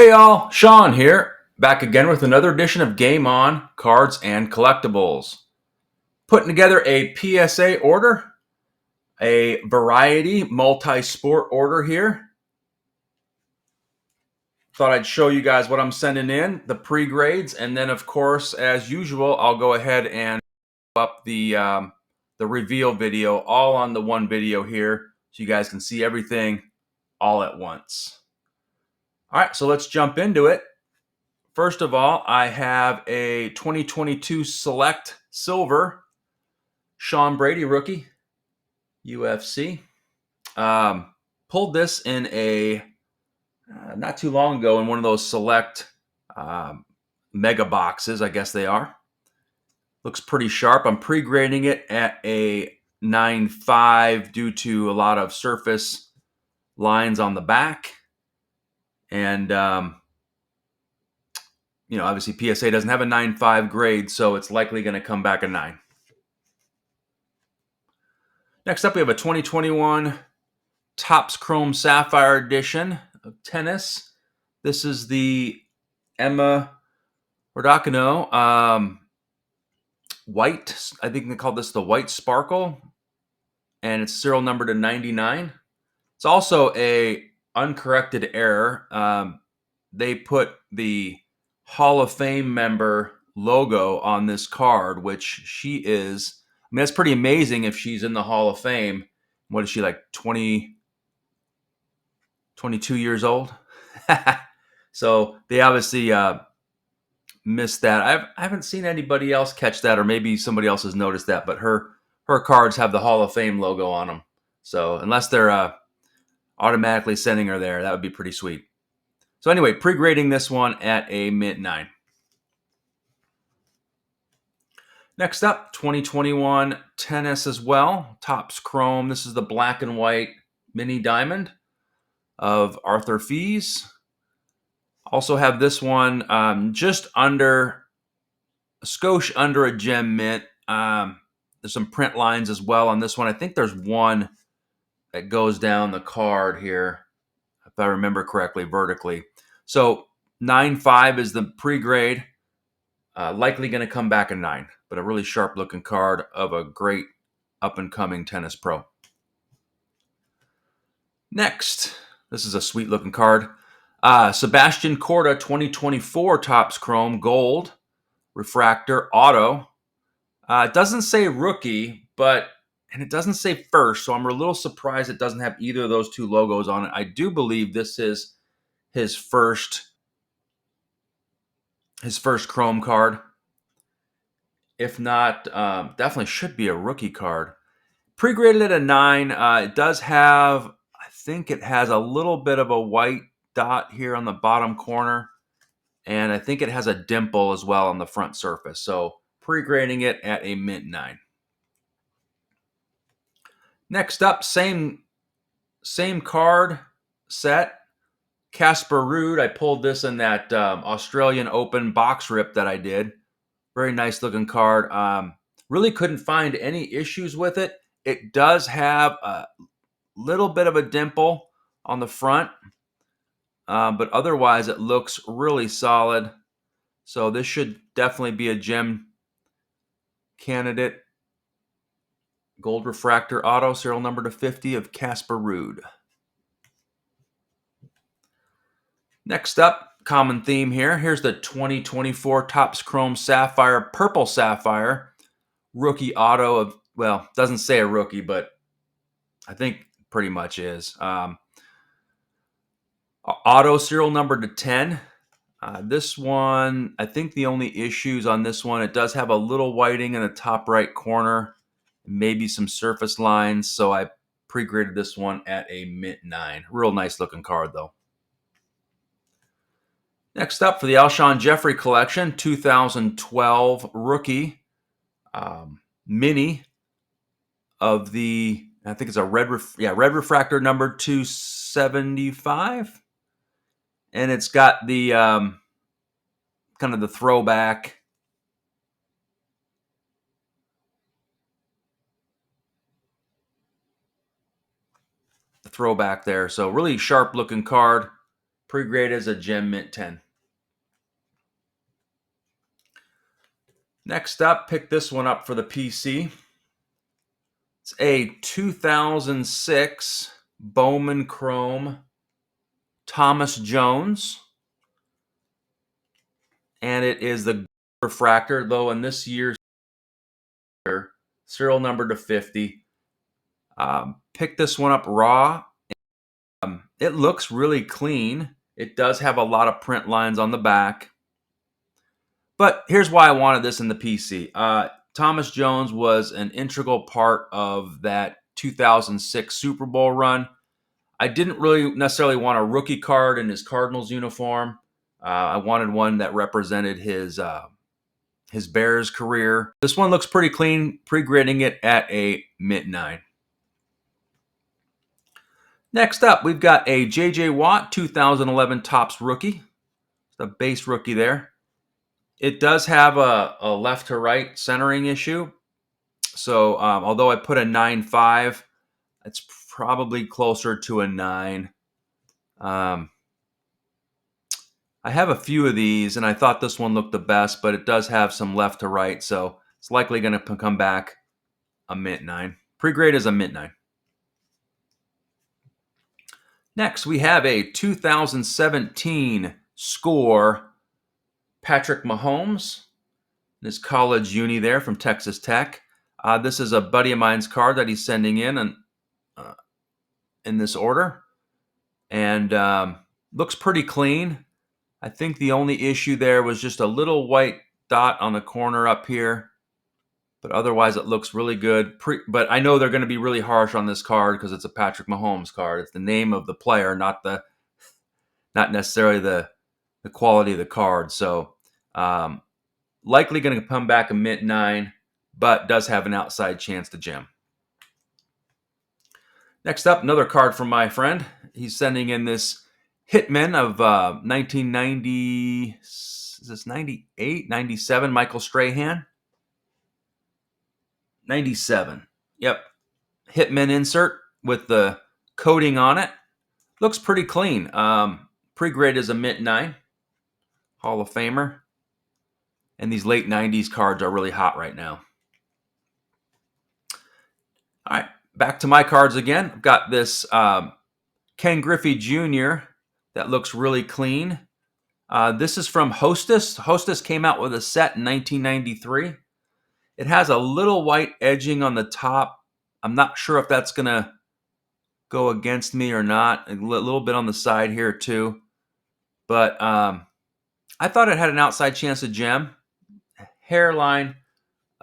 Hey all, Sean here, back again with another edition of Game On Cards and Collectibles. Putting together a PSA order, a variety multi-sport order here. Thought I'd show you guys what I'm sending in, the pre-grades, and then of course, as usual, I'll go ahead and up the reveal video all on the one video here, so you guys can see everything all at once. All right, so let's jump into it. First of all, I have a 2022 Select Silver Sean Brady rookie, UFC. Pulled this in a not too long ago in one of those Select mega boxes, I guess they are. Looks pretty sharp. I'm pre-grading it at a 9.5 due to a lot of surface lines on the back. And obviously PSA doesn't have a 9.5 grade, so it's likely going to come back a 9. Next up, we have a 2021 Topps Chrome Sapphire edition of tennis. This is the Emma Raducanu white. I think they call this the white sparkle, and it's serial number to 99. It's also a uncorrected error. They put the Hall of Fame member logo on this card, which she is. I mean, that's pretty amazing if she's in the Hall of Fame. What is she, like 22 years old? So they obviously missed that. I haven't seen anybody else catch that, or maybe somebody else has noticed that, but her cards have the Hall of Fame logo on them. So unless they're automatically sending her there, that would be pretty sweet. So anyway, pre-grading this one at a mint 9. Next up, 2021 tennis as well. Topps Chrome. This is the black and white mini diamond of Arthur Fees. Also have this one just under a skosh under a gem mint. There's some print lines as well on this one. I think there's one that goes down the card here, if I remember correctly, vertically. So 9.5 is the pre-grade. Likely going to come back a 9, but a really sharp-looking card of a great up-and-coming tennis pro. Next, this is a sweet-looking card. Sebastian Corda 2024 Topps Chrome Gold Refractor Auto. It doesn't say rookie, and it doesn't say first, so I'm a little surprised it doesn't have either of those two logos on it. I do believe this is his first Chrome card. If not, definitely should be a rookie card. Pre-graded at a 9. It does have, I think it has a little bit of a white dot here on the bottom corner. And I think it has a dimple as well on the front surface. So pre-grading it at a mint 9. Next up, same card set. Casper Ruud. I pulled this in that Australian Open box rip that I did. Very nice looking card. Really couldn't find any issues with it. It does have a little bit of a dimple on the front, but otherwise it looks really solid. So this should definitely be a gem candidate. Gold Refractor Auto, serial number to 50 of Casper Ruud. Next up, common theme here. Here's the 2024 Topps Chrome Sapphire, Purple Sapphire, rookie auto of, well, doesn't say a rookie, but I think pretty much is. Auto serial number to 10. This one, I think the only issues on this one, it does have a little whiting in the top right corner, maybe some surface lines, so I pre-graded this one at a mint 9. Real nice looking card, though. Next up, for the Alshon Jeffrey collection, 2012 rookie mini of the, I think it's a red refractor number 275, and it's got the kind of the throwback. Throwback there. So really sharp looking card. Pre-grade is a gem mint 10. Next up, pick this one up for the PC. It's a 2006 Bowman Chrome Thomas Jones. And it is the refractor, though in this year's serial number to 50. Pick this one up raw. It looks really clean. It does have a lot of print lines on the back. But here's why I wanted this in the PC. Thomas Jones was an integral part of that 2006 Super Bowl run. I didn't really necessarily want a rookie card in his Cardinals uniform. I wanted one that represented his Bears career. This one looks pretty clean, pre-grading it at a mint 9. Next up, we've got a J.J. Watt 2011 Topps rookie. The base rookie there. It does have a left to right centering issue. So although I put a 9.5, it's probably closer to a 9. I have a few of these, and I thought this one looked the best, but it does have some left to right, so it's likely going to come back a mint 9. Pre-grade is a mint 9. Next, we have a 2017 Score Patrick Mahomes, his college uni there from Texas Tech. This is a buddy of mine's card that he's sending in this order, and looks pretty clean. I think the only issue there was just a little white dot on the corner up here, but otherwise it looks really good. But I know they're going to be really harsh on this card because it's a Patrick Mahomes card. It's the name of the player, not necessarily the quality of the card. So likely going to come back a mint 9, but does have an outside chance to gem. Next up, another card from my friend. He's sending in this Hitman of 1990, is this 98, 97, Michael Strahan? 97. Yep. Hitman insert with the coating on it. Looks pretty clean. Pre-grade is a mint 9. Hall of Famer. And these late 90s cards are really hot right now. All right, back to my cards again. I've got this Ken Griffey Jr. that looks really clean. This is from Hostess. Hostess came out with a set in 1993. It has a little white edging on the top. I'm not sure if that's going to go against me or not. A little bit on the side here too. But I thought it had an outside chance to gem. Hairline,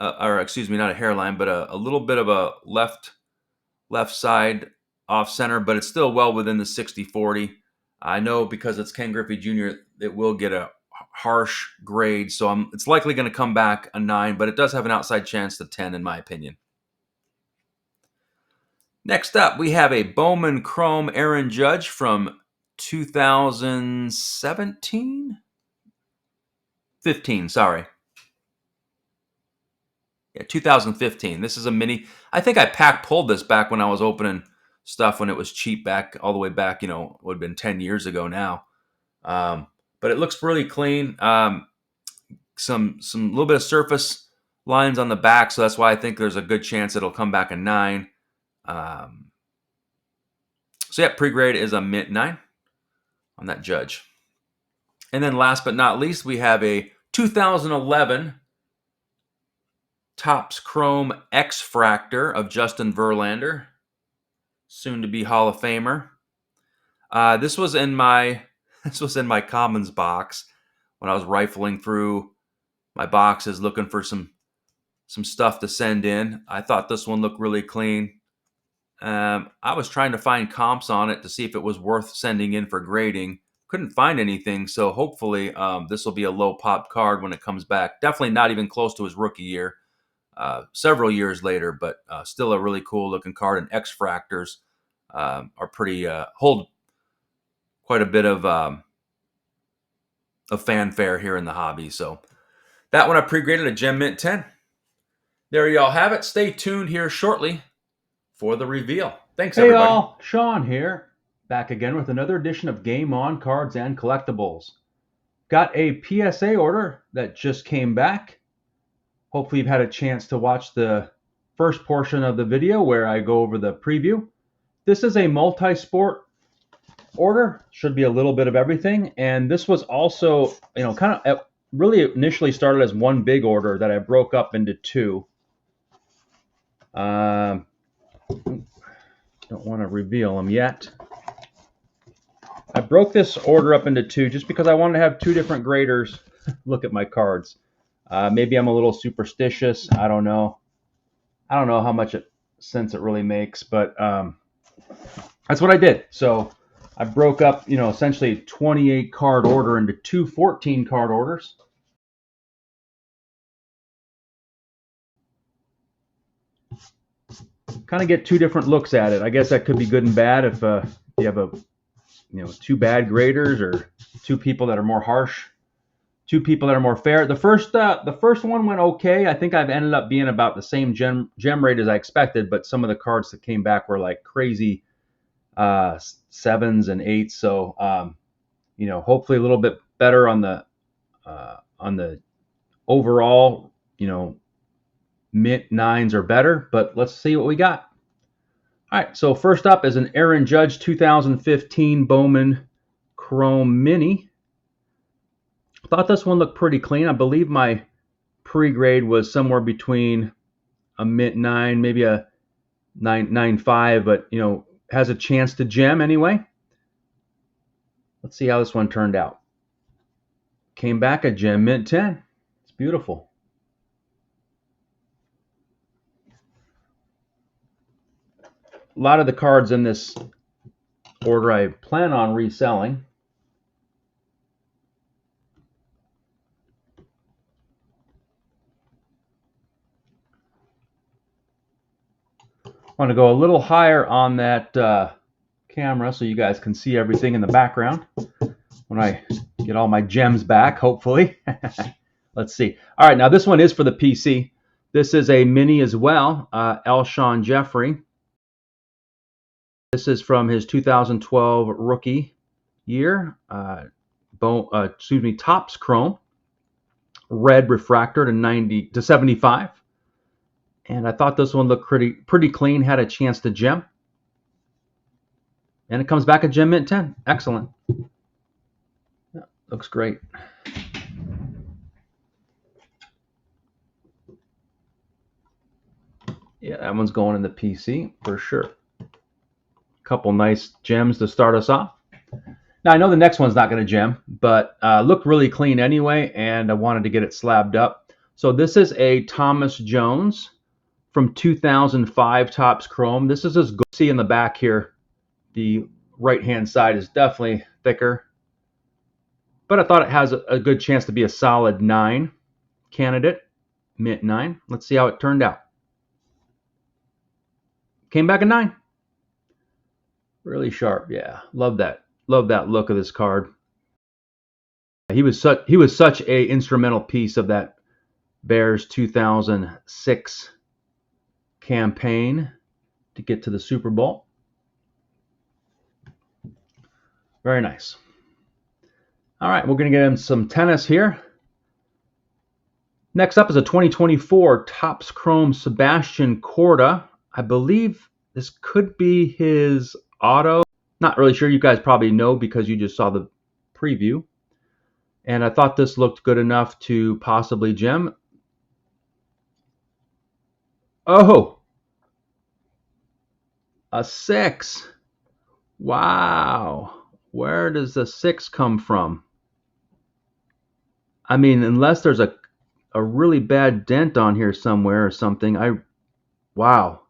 or excuse me, not a hairline, but a little bit of a left side off center, but it's still well within the 60-40. I know because it's Ken Griffey Jr., it will get a harsh grade, so it's likely going to come back a 9, but it does have an outside chance to 10 in my opinion. Next up, we have a Bowman Chrome Aaron Judge from 2017? 15, sorry. Yeah, 2015. This is a mini. I think I pulled this back when I was opening stuff when it was cheap back, all the way back, would have been 10 years ago now. But it looks really clean. Some little bit of surface lines on the back, so that's why I think there's a good chance it'll come back a 9. So yeah, pre-grade is a mint 9 on that Judge. And then last but not least, we have a 2011 Topps Chrome X-Fractor of Justin Verlander, soon to be Hall of Famer. This was in my Commons box when I was rifling through my boxes looking for some stuff to send in. I thought this one looked really clean. I was trying to find comps on it to see if it was worth sending in for grading. Couldn't find anything, so hopefully this will be a low pop card when it comes back. Definitely not even close to his rookie year. Several years later, but still a really cool looking card. And X-Fractors are pretty hold quite a bit of fanfare here in the hobby. So that one I pre-graded a Gem Mint 10. There you all have it. Stay tuned here shortly for the reveal. Thanks, everybody. Hey all, Sean here. Back again with another edition of Game On Cards and Collectibles. Got a PSA order that just came back. Hopefully you've had a chance to watch the first portion of the video where I go over the preview. This is a multi-sport order. Should be a little bit of everything. And this was also, kind of really initially started as one big order that I broke up into two. Don't want to reveal them yet. I broke this order up into two just because I wanted to have two different graders look at my cards. Maybe I'm a little superstitious. I don't know. I don't know how much sense it really makes, but that's what I did. So I broke up, essentially a 28 card order into two 14 card orders. Kind of get two different looks at it. I guess that could be good and bad if you have two bad graders or two people that are more harsh, two people that are more fair. The first one went okay. I think I've ended up being about the same gem rate as I expected, but some of the cards that came back were like crazy 7s and 8s. So hopefully a little bit better on the overall, mint 9s or better. But let's see what we got. All right, so first up is an Aaron Judge 2015 Bowman Chrome Mini. Thought this one looked pretty clean. I believe my pre-grade was somewhere between a mint 9, maybe a 9.5, but has a chance to gem anyway. Let's see how this one turned out. Came back a gem mint 10. It's beautiful. A lot of the cards in this order I plan on reselling. I want to go a little higher on that camera so you guys can see everything in the background when I get all my gems back, hopefully. Let's see. All right, now this one is for the PC. This is a mini as well, Alshon Jeffrey. This is from his 2012 rookie year. Topps Chrome, red refractor to 75. And I thought this one looked pretty clean, had a chance to gem. And it comes back a gem mint 10. Excellent. Yeah, looks great. Yeah, that one's going in the PC for sure. Couple nice gems to start us off. Now, I know the next one's not going to gem, but looked really clean anyway, and I wanted to get it slabbed up. So this is a Thomas Jones from 2005 Topps Chrome. This is as good. See in the back here, the right-hand side is definitely thicker, but I thought it has a good chance to be a solid 9 candidate, mint 9. Let's see how it turned out. Came back a 9. Really sharp, yeah. Love that. Love that look of this card. He was such a instrumental piece of that Bears 2006 campaign to get to the Super Bowl. Very nice. All right, we're going to get him some tennis here. Next up is a 2024 Topps Chrome Sebastian Corda. I believe this could be his auto. Not really sure. You guys probably know because you just saw the preview. And I thought this looked good enough to possibly gem. Oh, a 6. Wow. Where does the 6 come from? I mean, unless there's a really bad dent on here somewhere or something. Wow.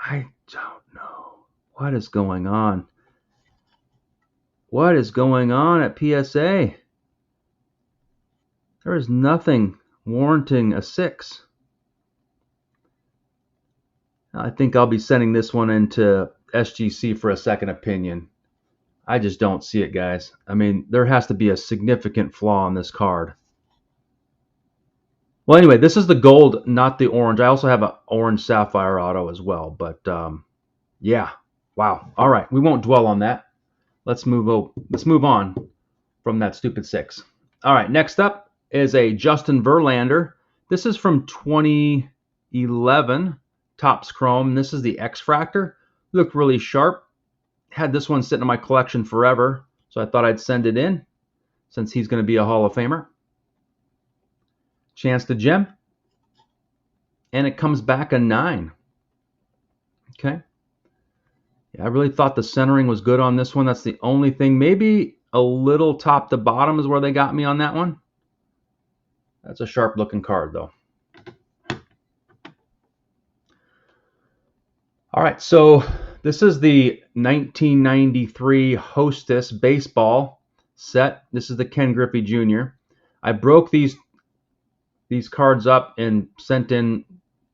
I don't know. What is going on? What is going on at PSA? There is nothing warranting a 6. I think I'll be sending this one into SGC for a second opinion. I just don't see it, guys. I mean, there has to be a significant flaw in this card. Well, anyway, this is the gold, not the orange. I also have an orange sapphire auto as well. But, yeah. Wow. All right. We won't dwell on that. Let's move on from that stupid 6. All right. Next up is a Justin Verlander. This is from 2011 Topps Chrome. This is the X-Fractor. Looked really sharp. Had this one sitting in my collection forever, so I thought I'd send it in since he's going to be a Hall of Famer. Chance to gem. And it comes back a 9. Okay. Yeah, I really thought the centering was good on this one. That's the only thing. Maybe a little top to bottom is where they got me on that one. That's a sharp looking card though. All right, so this is the 1993 Hostess baseball set. This is the Ken Griffey Jr. I broke these cards up and sent in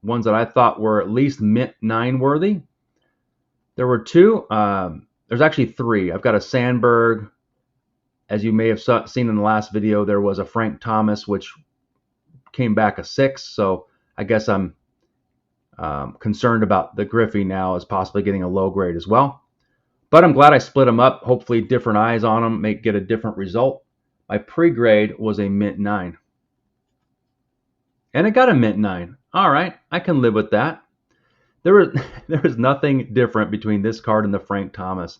ones that I thought were at least mint 9 worthy. There were 2. There's actually 3. I've got a Sandberg. As you may have seen in the last video, there was a Frank Thomas, which came back a 6. So I guess I'm concerned about the Griffey now as possibly getting a low grade as well. But I'm glad I split them up. Hopefully different eyes on them may get a different result. My pre-grade was a mint 9. And it got a mint 9. All right, I can live with that. There was nothing different between this card and the Frank Thomas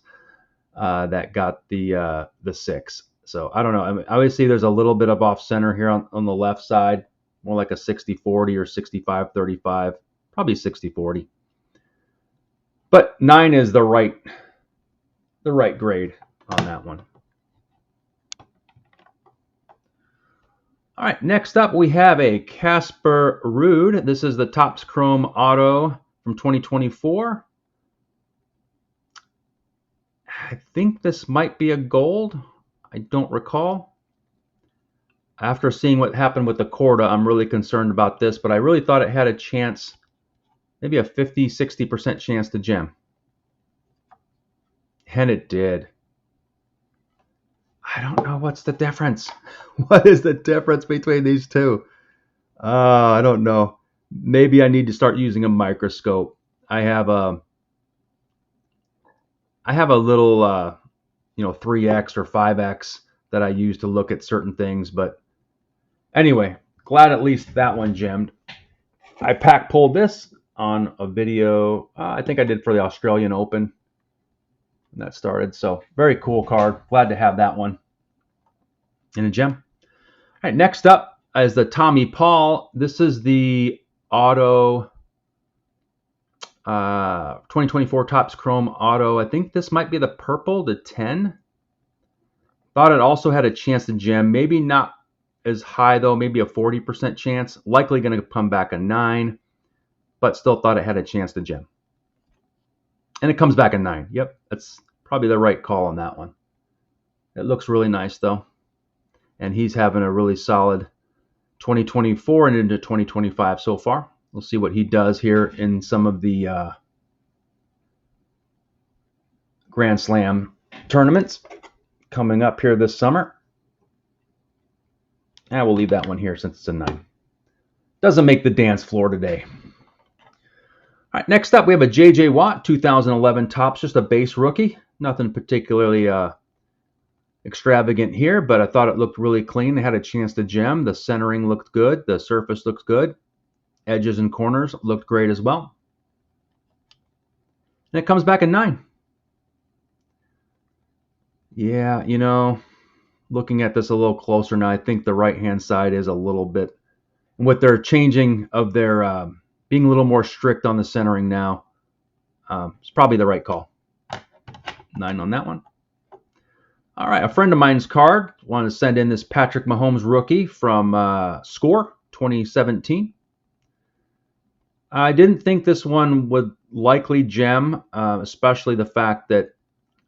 that got the 6. So I don't know. I mean, obviously, there's a little bit of off center here on the left side, more like a 60-40 or 65-35, probably 60-40. But 9 is the right grade on that one. All right, next up we have a Casper Ruud. This is the Topps Chrome Auto from 2024. I think this might be a gold. I don't recall. After seeing what happened with the Corda, I'm really concerned about this, but I really thought it had a chance, maybe a 50-60% chance to gem. And it did. I don't know what's the difference. What is the difference between these two? I don't know. Maybe I need to start using a microscope. I have a little 3x or 5x that I use to look at certain things, but anyway, glad at least that one gemmed. I pack pulled this on a video I think I did for the Australian Open. And that started, so very cool card. Glad to have that one in a gem. All right, next up is the Tommy Paul. This is the Auto 2024 Topps Chrome Auto. I think this might be the purple, the 10. Thought it also had a chance to gem. Maybe not as high though, maybe a 40% chance. Likely going to come back a 9, but still thought it had a chance to gem. And it comes back a 9. Yep, that's probably the right call on that one. It looks really nice though. And he's having a really solid 2024 and into 2025 so far. We'll see what he does here in some of the Grand Slam tournaments coming up here this summer. And we'll leave that one here since it's a 9. Doesn't make the dance floor today. All right, next up we have a J.J. Watt 2011 Topps, just a base rookie. Nothing particularly extravagant here, but I thought it looked really clean. It had a chance to gem. The centering looked good. The surface looks good. Edges and corners looked great as well. And it comes back a 9. Yeah, looking at this a little closer now, I think the right-hand side is a little bit, with their changing of their, being a little more strict on the centering now, it's probably the right call. 9 on that one. All right, a friend of mine's card. Wanted to send in this Patrick Mahomes rookie from Score 2017. I didn't think this one would likely gem, especially the fact that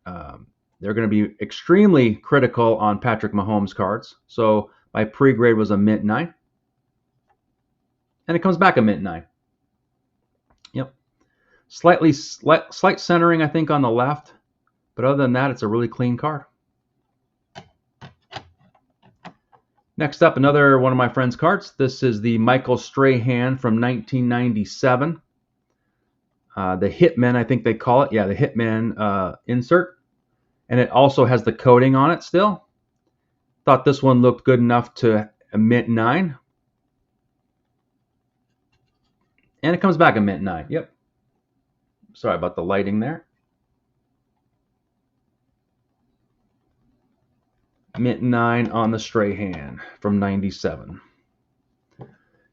they're going to be extremely critical on Patrick Mahomes cards. So my pre-grade was a mint 9. And it comes back a mint 9. Yep. Slight centering, I think, on the left. But other than that, it's a really clean card. Next up, another one of my friend's cards. This is the Michael Strahan from 1997. the Hitman, I think they call it. Yeah, the Hitman insert. And it also has the coating on it still. Thought this one looked good enough to a mint 9. And it comes back a mint 9. Yep. Sorry about the lighting there. Mint 9 on the Strahan from 97.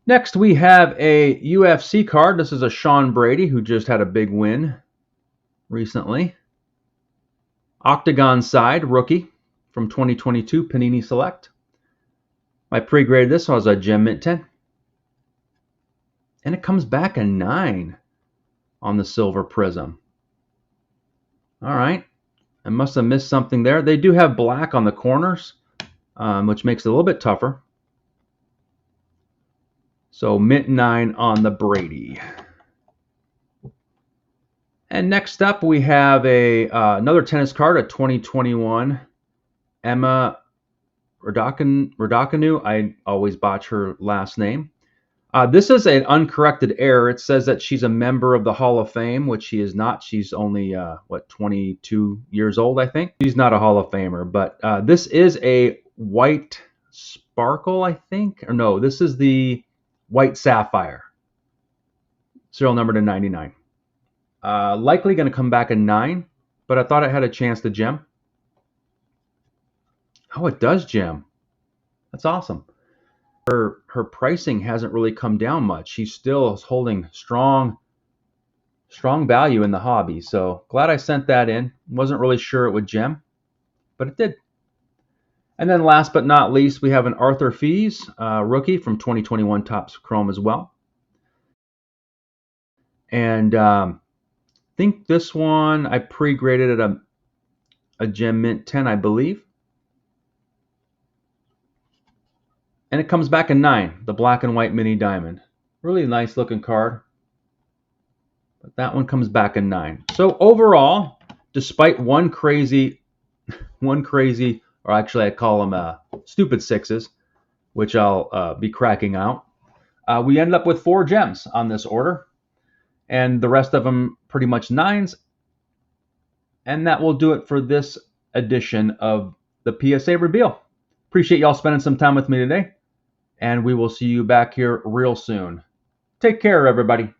Next, we have a UFC card. This is a Sean Brady, who just had a big win recently. Octagon side rookie from 2022 Panini Select. I pre-graded this one as a gem mint 10. And it comes back a 9 on the silver prism. All right. I must have missed something there. They do have black on the corners, which makes it a little bit tougher. So mint 9 on the Brady. And next up, we have another tennis card, a 2021 Emma Raducanu. I always botch her last name. This is an uncorrected error. It says that she's a member of the Hall of Fame, which she is not. She's only, 22 years old, I think. She's not a Hall of Famer, but this is a white sparkle, I think. Or no, this is the white sapphire. Serial number to 99. Likely going to come back a 9, but I thought it had a chance to gem. Oh, it does gem. That's awesome. Her pricing hasn't really come down much. She's still holding strong value in the hobby. So glad I sent that in. Wasn't really sure it would gem, but it did. And then last but not least, we have an Arthur Fees rookie from 2021 Topps Chrome as well. And I think this one I pre-graded at a gem mint 10, I believe. And it comes back a 9, the black and white mini diamond. Really nice looking card. But that one comes back a 9. So overall, despite one crazy, or actually I call them stupid sixes, which I'll be cracking out, we ended up with 4 gems on this order. And the rest of them pretty much 9s. And that will do it for this edition of the PSA reveal. Appreciate y'all spending some time with me today. And we will see you back here real soon. Take care, everybody.